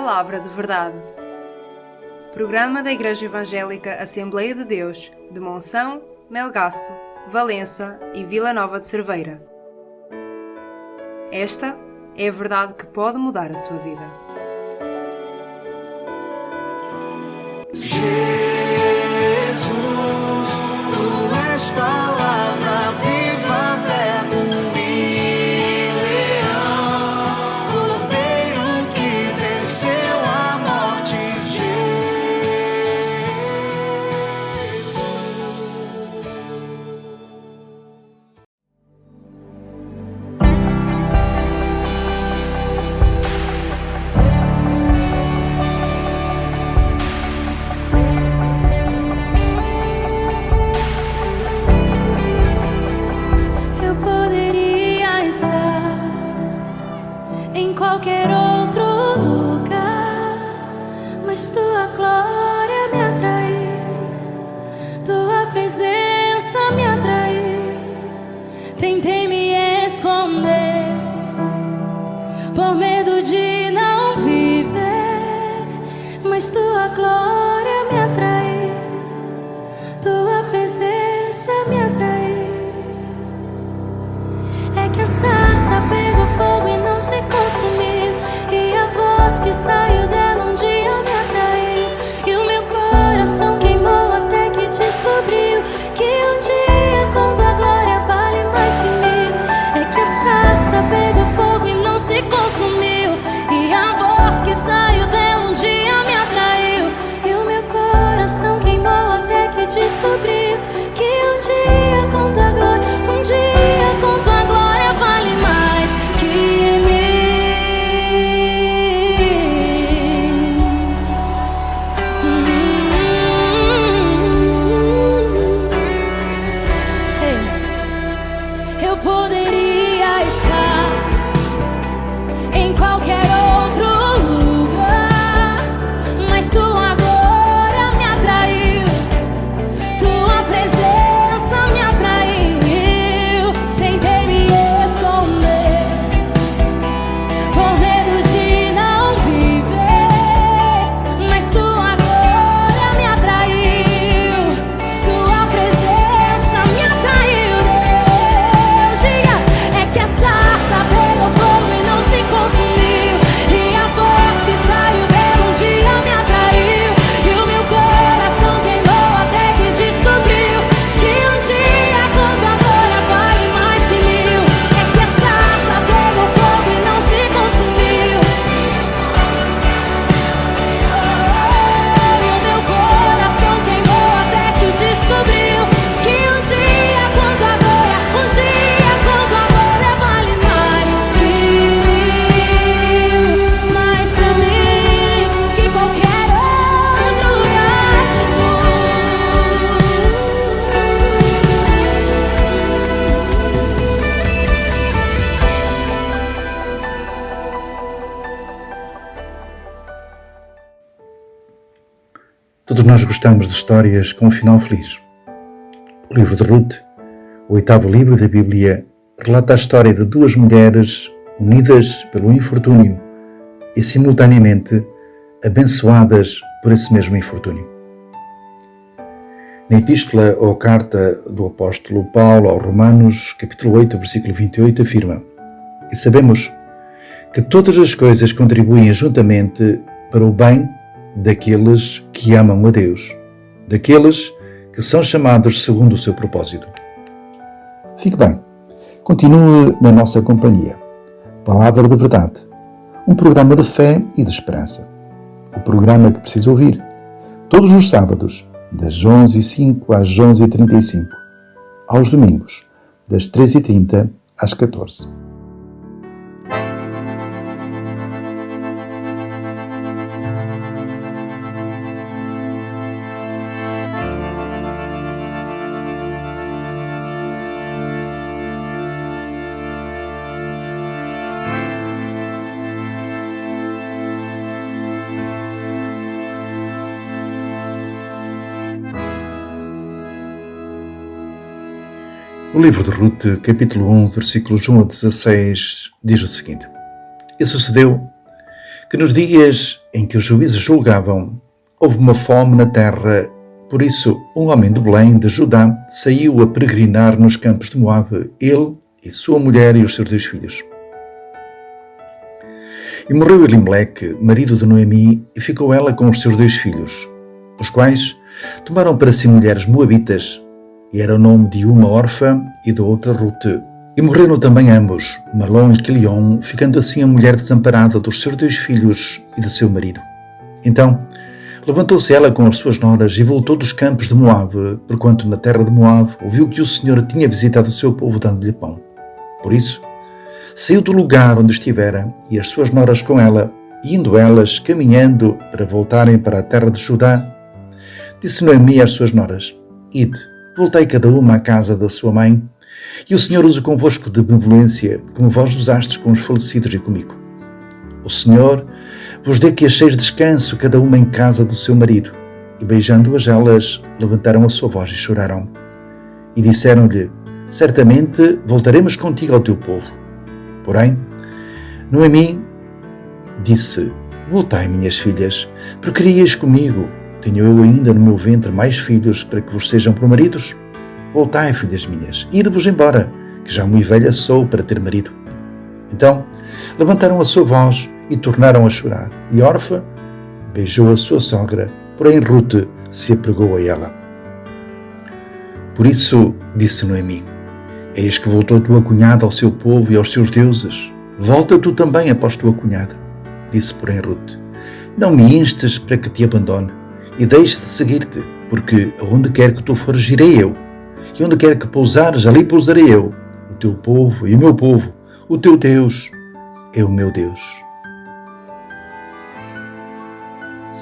Palavra de Verdade. Programa da Igreja Evangélica Assembleia de Deus de Monção, Melgaço, Valença e Vila Nova de Cerveira. Esta é a verdade que pode mudar a sua vida. Jesus, Tu és palavra viva, verbo e leão, cordeiro que venceu a morte. Em qualquer outro lugar, mas Tua glória me atraiu, Tua presença me atraiu. Tentei me esconder por medo de não viver, mas Tua glória me atraiu, Tua presença me atraiu. É que a sarça pegou fogo e não se consumiu, e a voz que saiu dela um dia me atraiu, e o meu coração queimou até que descobriu que um dia com Tua glória vale mais que mil. É que a sarça pegou fogo e não se consumiu, e a voz que saiu dela um dia me atraiu, e o meu coração queimou até que descobriu que um dia com Tua glória, um dia com Tua glória vale mais que mil. Eu poderia estar em qualquer outro lugar, mas Tua glória me atraiu, Tua presença me atraiu. Tentei me esconder por medo de não viver, mas Tua glória me atraiu, Tua presença me atraiu. Deus, diga, é que a sarça pegou fogo e não se consumiu, e a voz que saiu dela um dia me atraiu, e o meu coração queimou até que descobriu que um dia com Tua glória vale mais que mil. É que a sarça pegou fogo e não se consumiu, e o meu coração queimou até que descobriu que um dia com Tua glória, um dia com Tua glória vale mais que mil. Mais pra mim que qualquer outro lugar, Jesus. Todos nós gostamos de histórias com um final feliz. O livro de Ruth, o 8º livro da Bíblia, relata a história de duas mulheres unidas pelo infortúnio e simultaneamente abençoadas por esse mesmo infortúnio. Na epístola ou carta do apóstolo Paulo aos Romanos, capítulo 8, versículo 28, afirma: E sabemos que todas as coisas contribuem juntamente para o bem daqueles que amam a Deus, daqueles que são chamados segundo o seu propósito. Fique bem, continue na nossa companhia. Palavra de Verdade, um programa de fé e de esperança. O programa que precisa ouvir, todos os sábados, das 11h05 às 11h35, aos domingos, das 13h30 às 14h. O livro de Ruth, capítulo 1, versículos 1 a 16, diz o seguinte: E sucedeu que que nos dias em que os juízes julgavam, houve uma fome na terra. Por isso, um homem de Belém, de Judá, saiu a peregrinar nos campos de Moabe, ele e sua mulher e os seus 2 filhos. E morreu Elimeleque, marido de Noemi, e ficou ela com os seus 2 filhos, os quais tomaram para si mulheres moabitas, e era o nome de uma órfã e da outra Rute. E morreram também ambos, Malom e Quilion, ficando assim a mulher desamparada dos seus 2 filhos e de seu marido. Então levantou-se ela com as suas noras e voltou dos campos de Moabe, porquanto na terra de Moabe ouviu que o Senhor tinha visitado o seu povo dando-lhe pão. Por isso, saiu do lugar onde estivera e as suas noras com ela, e indo elas caminhando para voltarem para a terra de Judá, disse Noemi às suas noras: Ide, voltai cada uma à casa da sua mãe, e o Senhor use convosco de benevolência, como vós usastes com os falecidos e comigo. O Senhor vos dê que acheis descanso cada uma em casa do seu marido. E beijando-as elas, levantaram a sua voz e choraram. E disseram-lhe: Certamente voltaremos contigo ao teu povo. Porém, Noemi disse: Voltai, minhas filhas, porque querias comigo. Tenho eu ainda no meu ventre mais filhos para que vos sejam por maridos? Voltai, filhas minhas, e ide-vos embora, que já muito velha sou para ter marido. Então levantaram a sua voz e tornaram a chorar. E Orfa beijou a sua sogra, porém Rute se apegou a ela. Por isso disse Noemi: Eis que voltou tua cunhada ao seu povo e aos seus deuses. Volta tu também após tua cunhada. Disse, porém, Rute: Não me instes para que te abandone e deixe de seguir-te, porque aonde quer que tu fores, irei eu, e onde quer que pousares, ali pousarei eu. O teu povo e o meu povo, o teu Deus é o meu Deus.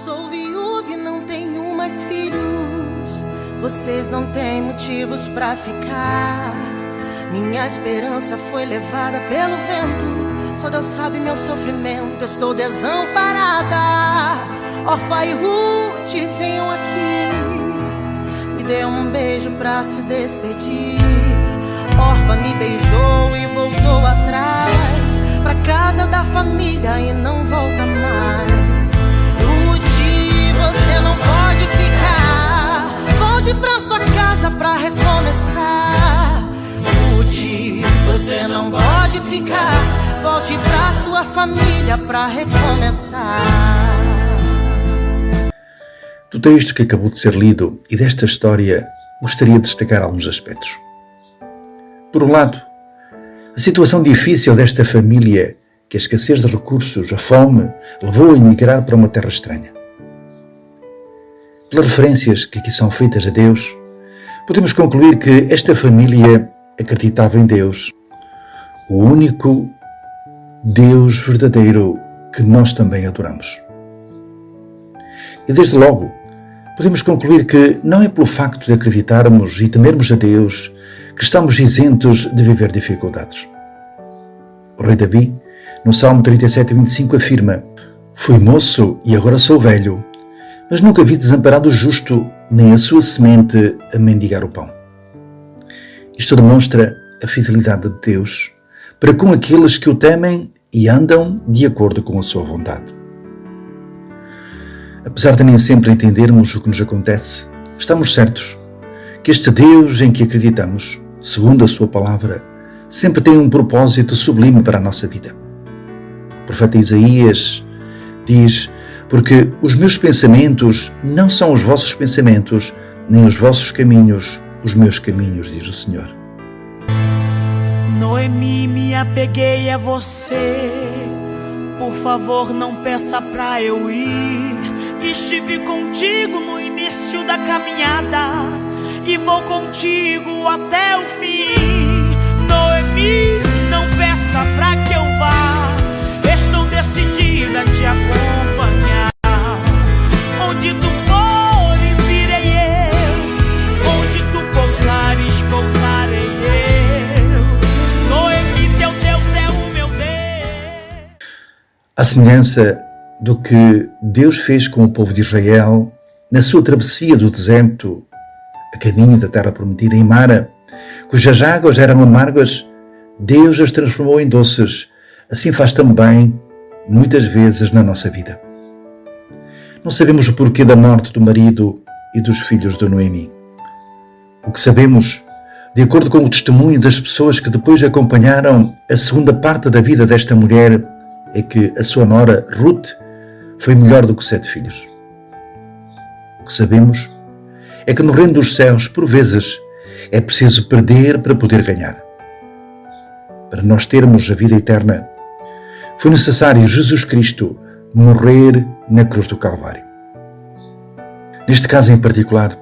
Sou viúva e não tenho mais filhos. Vocês não têm motivos pra ficar. Minha esperança foi levada pelo vento. Só Deus sabe meu sofrimento. Estou desamparada. Órfã e Rute, venham aqui. Me dê um beijo pra se despedir. Órfã me beijou e voltou atrás pra casa da família e não volta mais. Rute, você não pode ficar. Volte pra sua casa pra recomeçar. Rute, você não pode ficar. Volte pra sua família pra recomeçar. Do texto que acabou de ser lido e desta história, gostaria de destacar alguns aspectos. Por um lado, a situação difícil desta família, que a escassez de recursos, a fome, levou a emigrar para uma terra estranha. Pelas referências que aqui são feitas a Deus, podemos concluir que esta família acreditava em Deus, o único Deus verdadeiro que nós também adoramos. E desde logo, podemos concluir que não é pelo facto de acreditarmos e temermos a Deus que estamos isentos de viver dificuldades. O rei Davi, no Salmo 37:25, afirma: Fui moço e agora sou velho, mas nunca vi desamparado o justo, nem a sua semente a mendigar o pão. Isto demonstra a fidelidade de Deus para com aqueles que o temem e andam de acordo com a sua vontade. Apesar de nem sempre entendermos o que nos acontece, estamos certos que este Deus em que acreditamos, segundo a sua palavra, sempre tem um propósito sublime para a nossa vida. O profeta Isaías diz: Porque os meus pensamentos não são os vossos pensamentos, nem os vossos caminhos, os meus caminhos, diz o Senhor. Noemi, me apeguei a você. Por favor, não peça pra eu ir. Estive contigo no início da caminhada e vou contigo até o fim. Noemi, não peça pra que eu vá. Estou decidida a te acompanhar. Onde tu fores, irei eu. Onde tu pousares, pousarei eu. Noemi, teu Deus é o meu Deus. À semelhança do que Deus fez com o povo de Israel na sua travessia do deserto a caminho da terra prometida em Mara, cujas águas eram amargas, Deus as transformou em doces. Assim faz também muitas vezes na nossa vida. Não sabemos o porquê da morte do marido e dos filhos de Noemi. O que sabemos, de acordo com o testemunho das pessoas que depois acompanharam a segunda parte da vida desta mulher, é que a sua nora, Ruth, foi melhor do que 7 filhos. O que sabemos é que no reino dos céus, por vezes, é preciso perder para poder ganhar. Para nós termos a vida eterna, foi necessário Jesus Cristo morrer na cruz do Calvário. Neste caso em particular,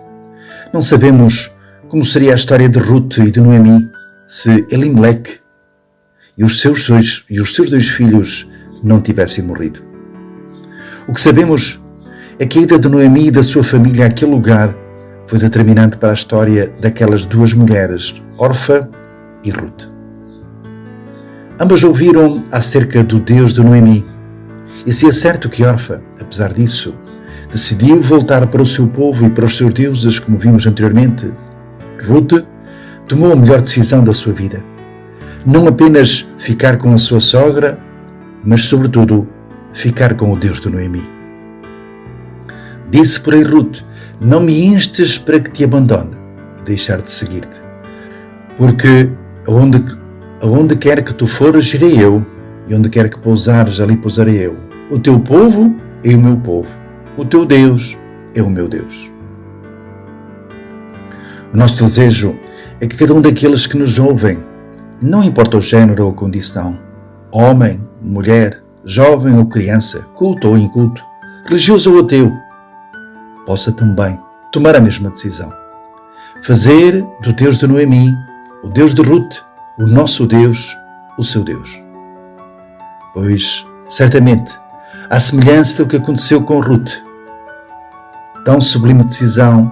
não sabemos como seria a história de Ruth e de Noemi se Elimelec e os seus dois filhos não tivessem morrido. O que sabemos é que a ida de Noemi e da sua família àquele lugar foi determinante para a história daquelas 2 mulheres, Orfa e Ruth. Ambas ouviram acerca do Deus de Noemi, e se é certo que Orfa, apesar disso, decidiu voltar para o seu povo e para os seus deuses, como vimos anteriormente, Ruth tomou a melhor decisão da sua vida. Não apenas ficar com a sua sogra, mas sobretudo ficar com o Deus de Noemi. Disse, porém, Ruth: não me instes para que te abandone e deixar de seguir-te, porque aonde quer que tu fores, irei eu, e onde quer que pousares, ali pousarei eu. O teu povo é o meu povo, o teu Deus é o meu Deus. O nosso desejo é que cada um daqueles que nos ouvem, não importa o género ou a condição, homem, mulher, jovem ou criança, culto ou inculto, religioso ou ateu, possa também tomar a mesma decisão. Fazer do Deus de Noemi, o Deus de Ruth, o nosso Deus, o seu Deus. Pois, certamente, à semelhança do que aconteceu com Ruth, tão sublime decisão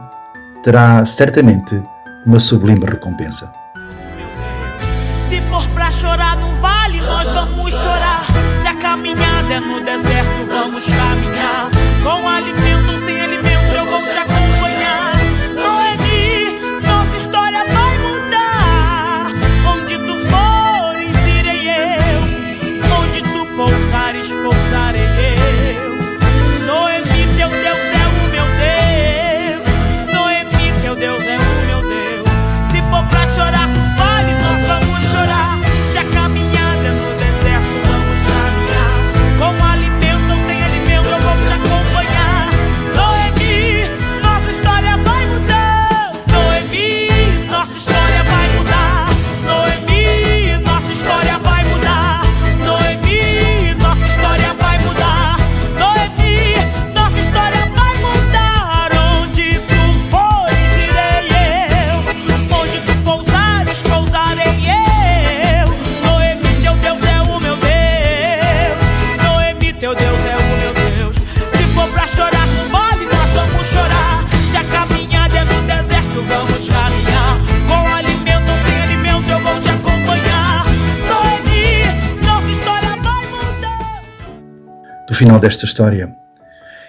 terá certamente uma sublime recompensa. Se for pra chorar no vale, nós vamos chorar. Se a caminhada é no deserto, vamos caminhar. Com alimento ou sem alimento, eu vou te acompanhar. Noemi, nossa história vai mudar. Onde tu fores, irei eu. Onde tu pousares, pousarei eu. Noemi, teu Deus é o meu Deus. Noemi, teu Deus é o meu Deus. Se for pra chorar no vale, nós vamos chorar. Se a caminhada é no deserto, vamos caminhar. Com alimento ou sem alimento, eu vou te acompanhar. Noemi, nossa história vai mudar. Noemi, nossa história vai mudar. Noemi, nossa história vai mudar. Noemi, nossa história vai mudar. Noemi, nossa história vai mudar. Onde tu fores, irei eu. Onde tu pousares, pousarei eu. Noemi, teu Deus é o meu Deus. Noemi, teu Deus é o meu Deus. Se for pra chorar no vale, nós vamos chorar. Se a caminhada é no deserto, vamos caminhar. Com alimento ou sem alimento, eu vou te acompanhar. Noemi, nossa história vai mudar. Do final desta história,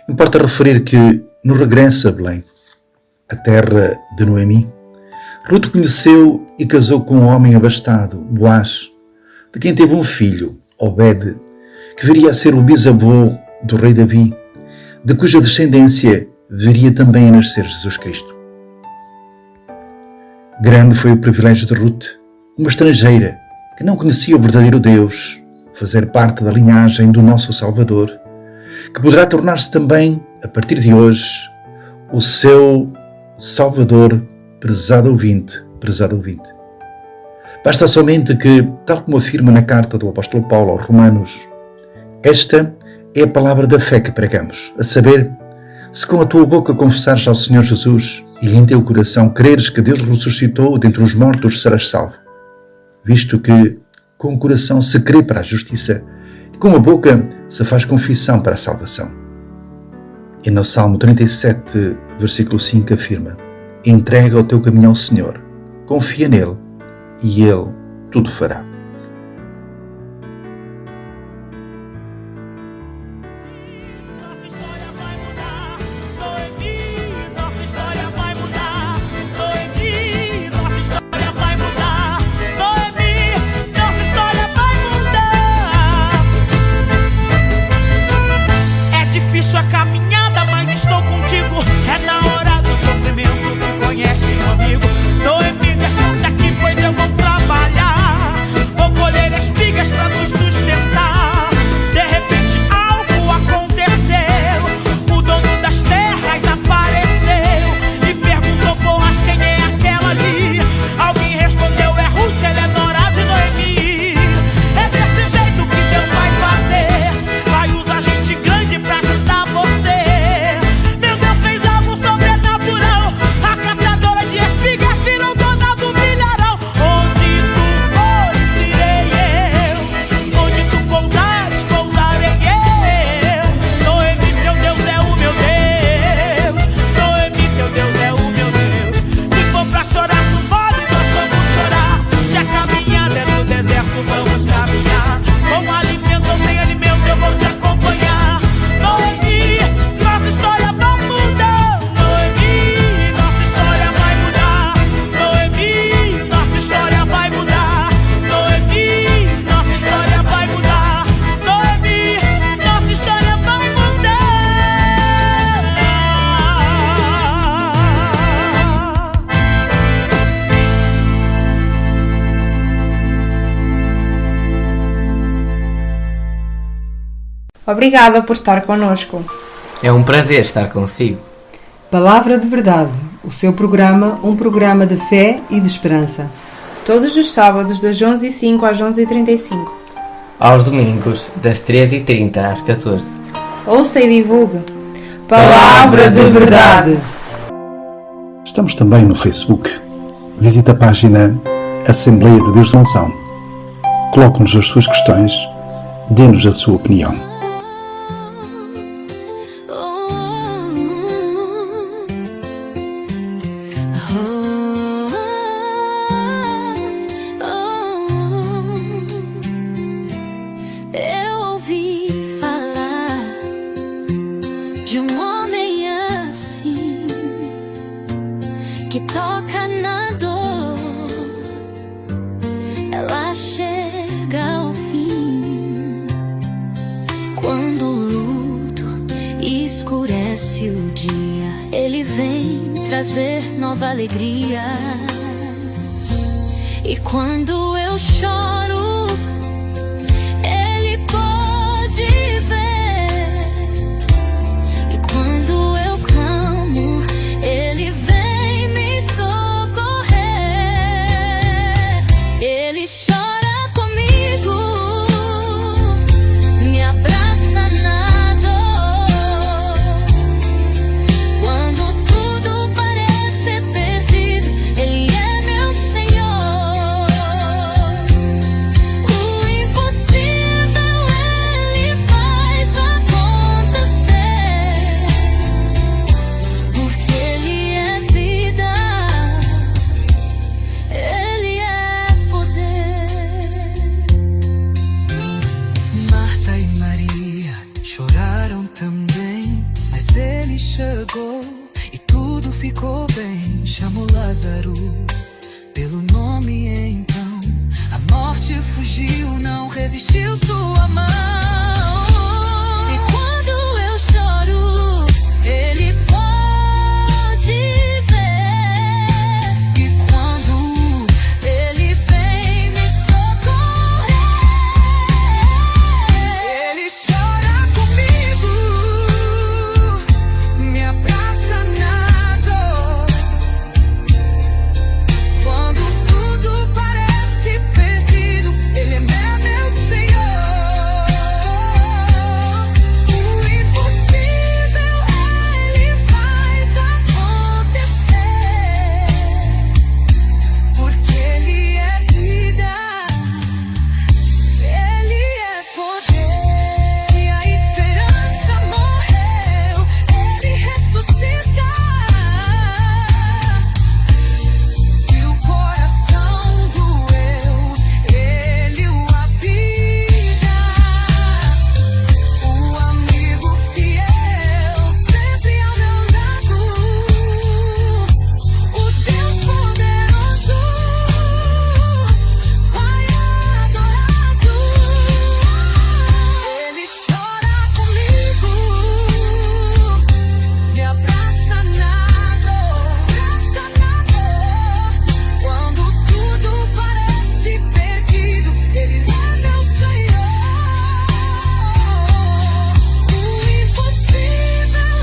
importa referir que, no regresso a Belém, a terra de Noemi, Ruth conheceu e casou com um homem abastado, Boaz, de quem teve um filho, Obed, que viria a ser o bisavô do rei Davi, de cuja descendência viria também a nascer Jesus Cristo. Grande foi o privilégio de Ruth, uma estrangeira que não conhecia o verdadeiro Deus, fazer parte da linhagem do nosso Salvador, que poderá tornar-se também, a partir de hoje, o seu Salvador, prezado ouvinte, prezado ouvinte. Basta somente que, tal como afirma na carta do apóstolo Paulo aos Romanos, esta é a palavra da fé que pregamos, a saber, se com a tua boca confessares ao Senhor Jesus e em teu coração creres que Deus ressuscitou dentre os mortos, serás salvo, visto que com o coração se crê para a justiça e com a boca se faz confissão para a salvação. E no Salmo 37, versículo 5 afirma: entrega o teu caminho ao Senhor, confia nele e ele tudo fará. Nossa história vai mudar. Noemi, nossa história vai mudar. Noemi, nossa história vai mudar. Noemi, nossa história vai mudar. Obrigada por estar connosco. É um prazer estar consigo. Palavra de Verdade, o seu programa, um programa de fé e de esperança. Todos os sábados das 11h05 às 11h35. Aos domingos, das 13h30 às 14h. Ouça e divulgue. Palavra de Verdade. Estamos também no Facebook. Visite a página Assembleia de Deus de Monção. Coloque-nos as suas questões, dê-nos a sua opinião. Eu ouvi falar de um homem assim que toca na dor, ela chega ao fim. Quando o luto escurece o dia, ele vem trazer nova alegria. E quando eu choro, ele pode ver. E quando eu clamo, ele vem me socorrer. Ele chora comigo, me abraça na dor. Quando tudo parece perdido, ele é meu Senhor. O impossível ele faz acontecer, porque ele é vida, ele é poder. Marta e Maria choraram também, mas ele chegou e tudo ficou bem. Chamou Lázaro pelo nome, então a morte fugiu, não resistiu sua mão. E quando eu choro, ele pode ver. E quando ele vem me socorrer, ele chora comigo, me abraça na dor. Quando tudo parece perdido, ele é meu Senhor. O impossível ele faz acontecer, porque ele é vida, ele é poder. Se a esperança morreu, ele ressuscita. Se o coração doeu, ele o habita. O amigo fiel sempre ao meu lado. O Deus poderoso, Pai adorado. Ele chora comigo, me abraça na dor, Quando tudo parece perdido, ele é meu Senhor. O impossível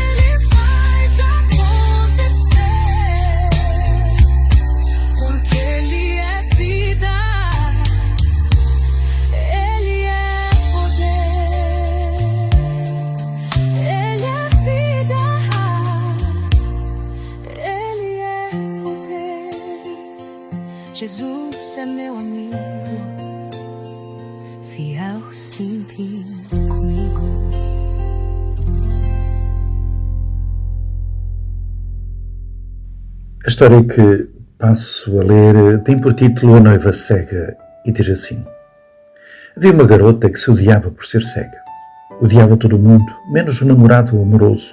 ele faz acontecer, porque ele é vida, ele é poder. Ele é vida, ele é poder. Jesus é meu amigo, fiel sempre comigo. A história que passo a ler tem por título A Noiva Cega e diz assim: havia uma garota que se odiava por ser cega. Odiava todo mundo, menos o namorado amoroso.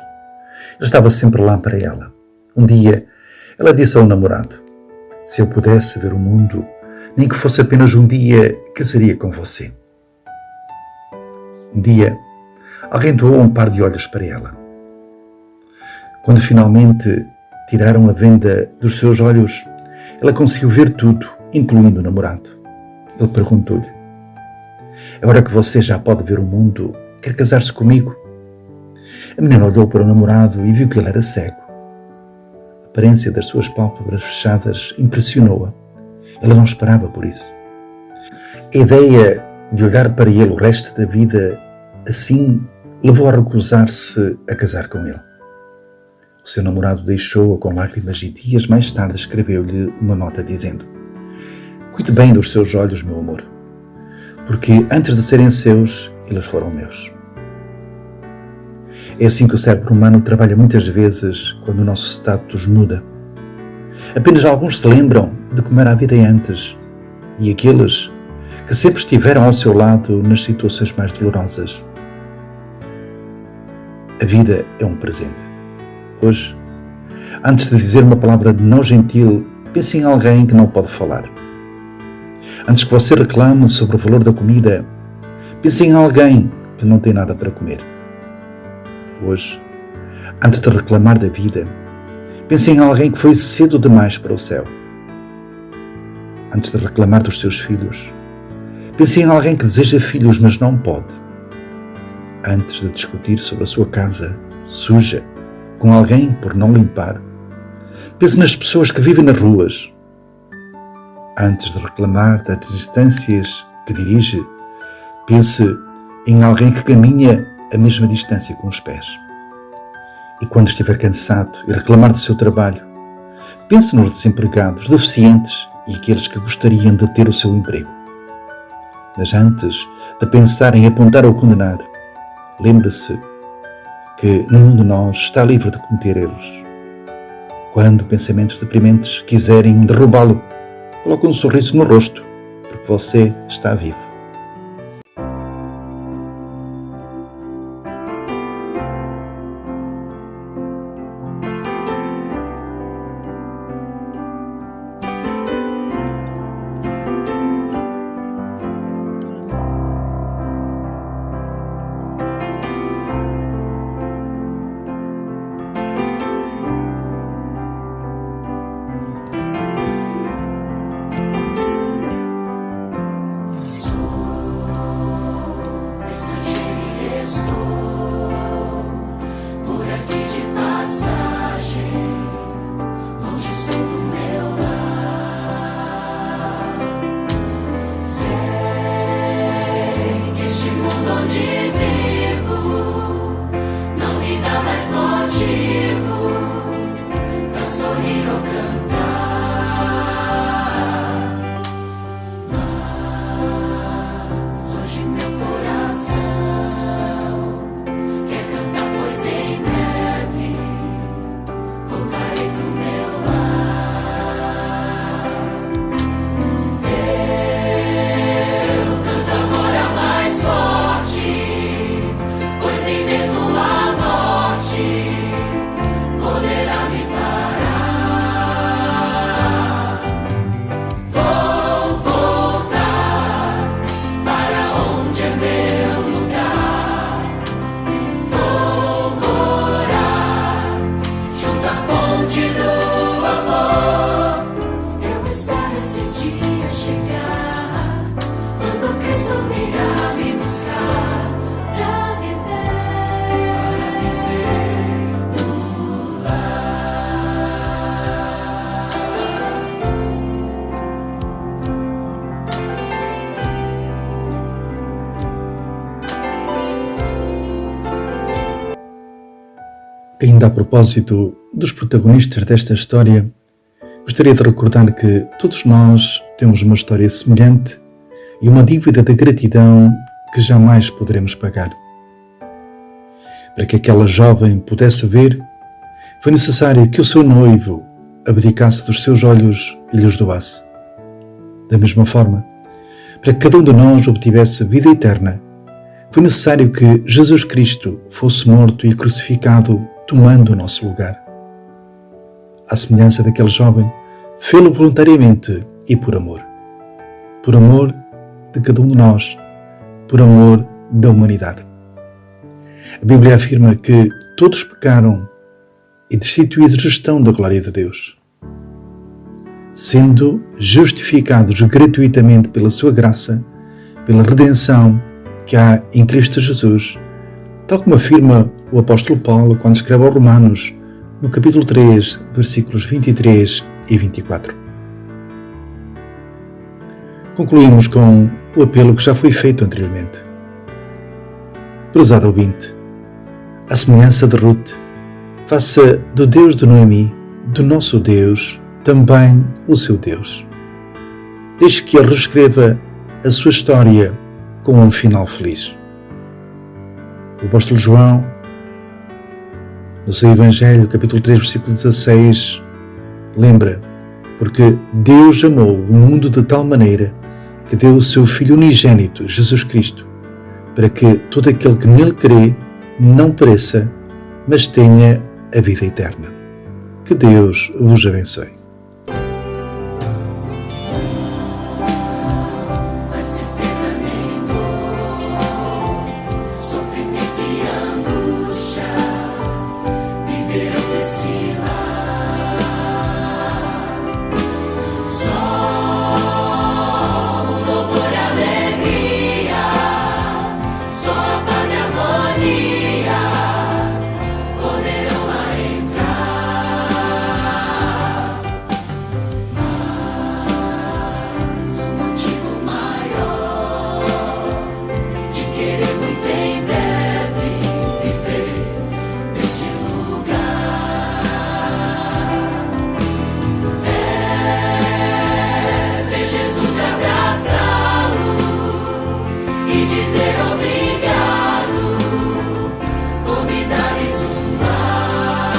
Ele estava sempre lá para ela. Um dia, ela disse ao namorado: se eu pudesse ver o mundo, nem que fosse apenas um dia, casaria com você. Um dia, alguém doou um par de olhos para ela. Quando finalmente tiraram a venda dos seus olhos, ela conseguiu ver tudo, incluindo o namorado. Ele perguntou-lhe: agora que você já pode ver o mundo, quer casar-se comigo. A menina olhou para o namorado e viu que ele era cego. A aparência das suas pálpebras fechadas impressionou-a. Ela não esperava por isso. A ideia de olhar para ele o resto da vida assim levou a recusar-se a casar com ele. O seu namorado deixou-a com lágrimas e dias mais tarde escreveu-lhe uma nota dizendo: "Cuide bem dos seus olhos, meu amor, porque antes de serem seus, eles foram meus." É assim que o cérebro humano trabalha muitas vezes quando o nosso status muda. Apenas alguns se lembram de como era a vida antes, e aqueles que sempre estiveram ao seu lado nas situações mais dolorosas. A vida é um presente. Hoje, antes de dizer uma palavra não gentil, pense em alguém que não pode falar. Antes que você reclame sobre o valor da comida, pense em alguém que não tem nada para comer. Hoje, antes de reclamar da vida, pense em alguém que foi cedo demais para o céu. Antes de reclamar dos seus filhos, pense em alguém que deseja filhos, mas não pode. Antes de discutir sobre a sua casa suja com alguém por não limpar, pense nas pessoas que vivem nas ruas. Antes de reclamar das distâncias que dirige, pense em alguém que caminha a mesma distância com os pés. E quando estiver cansado e reclamar do seu trabalho, pense nos desempregados, deficientes e aqueles que gostariam de ter o seu emprego. Mas antes de pensar em apontar ou condenar, lembre-se que nenhum de nós está livre de cometer erros. Quando pensamentos deprimentes quiserem derrubá-lo, coloque um sorriso no rosto, porque você está vivo. Ainda a propósito dos protagonistas desta história, gostaria de recordar que todos nós temos uma história semelhante e uma dívida de gratidão que jamais poderemos pagar. Para que aquela jovem pudesse ver, foi necessário que o seu noivo abdicasse dos seus olhos e lhes doasse. Da mesma forma, para que cada um de nós obtivesse vida eterna, foi necessário que Jesus Cristo fosse morto e crucificado, tomando o nosso lugar. À semelhança daquele jovem, fê-lo voluntariamente e por amor. Por amor de cada um de nós, por amor da humanidade. A Bíblia afirma que todos pecaram e destituídos estão da glória de Deus, sendo justificados gratuitamente pela sua graça, pela redenção que há em Cristo Jesus, tal como afirma o apóstolo Paulo quando escreve aos Romanos, no capítulo 3, versículos 23 e 24. Concluímos com o apelo que já foi feito anteriormente. Prezado ouvinte, à semelhança de Ruth, faça do Deus de Noemi, do nosso Deus, também o seu Deus. Deixe que Ele reescreva a sua história com um final feliz. O apóstolo João, no seu Evangelho, capítulo 3, versículo 16, lembra: porque Deus amou o mundo de tal maneira que deu o seu Filho unigênito, Jesus Cristo, para que todo aquele que nele crê não pereça, mas tenha a vida eterna. Que Deus vos abençoe. Mas tristeza nem dor, sofrimento e angústia viverão nesse lar. Só o louvor e alegria, só a paz e harmonia poderão lá entrar. Mas o motivo maior de querer muito em breve viver nesse lugar é ver Jesus abraçá-lo e dizer obrigado por me dares um lar.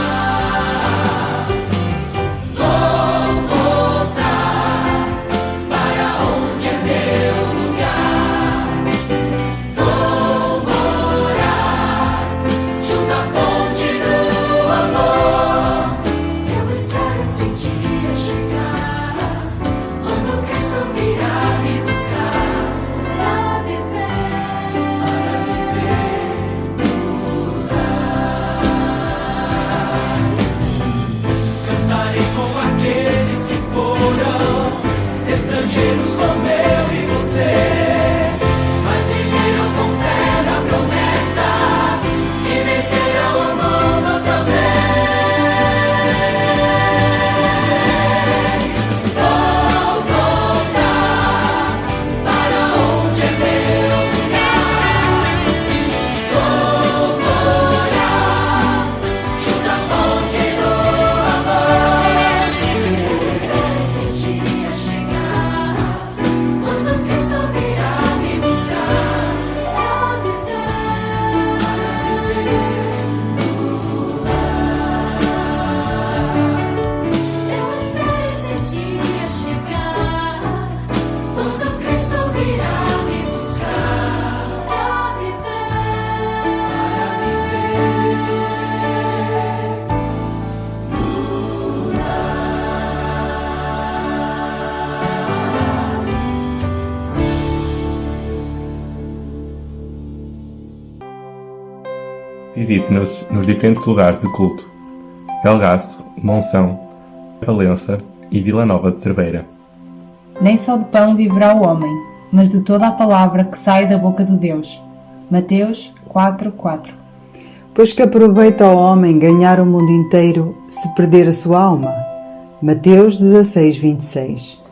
Vou voltar para onde é meu lugar. Vou morar junto à fonte do amor. Eu espero esse dia chegar, quando Cristo virá me buscar para viver no lar. Cantarei com aqueles que foram estrangeiros como eu e você, Mas viveram com fé na promessa e vencerão o mundo também. Vou voltar para onde é meu lugar. Vou morar junto à fonte do amor. Eu espero esse dia chegar, quando Cristo virá me buscar para viver no lar. Eu espero esse dia chegar, quando Cristo virá me buscar para viver no Visite-nos nos diferentes lugares de culto: Belgaço, Monção, Valença e Vila Nova de Cerveira. Nem só de pão viverá o homem, mas de toda a palavra que sai da boca de Deus. Mateus 4:4. Pois que aproveita ao homem ganhar o mundo inteiro se perder a sua alma. Mateus 16:26.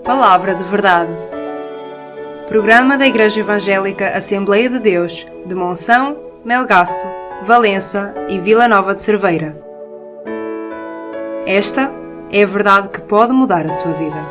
Palavra de Verdade. Programa da Igreja Evangélica Assembleia de Deus, de Monção, Melgaço, Valença e Vila Nova de Cerveira. Esta é a verdade que pode mudar a sua vida.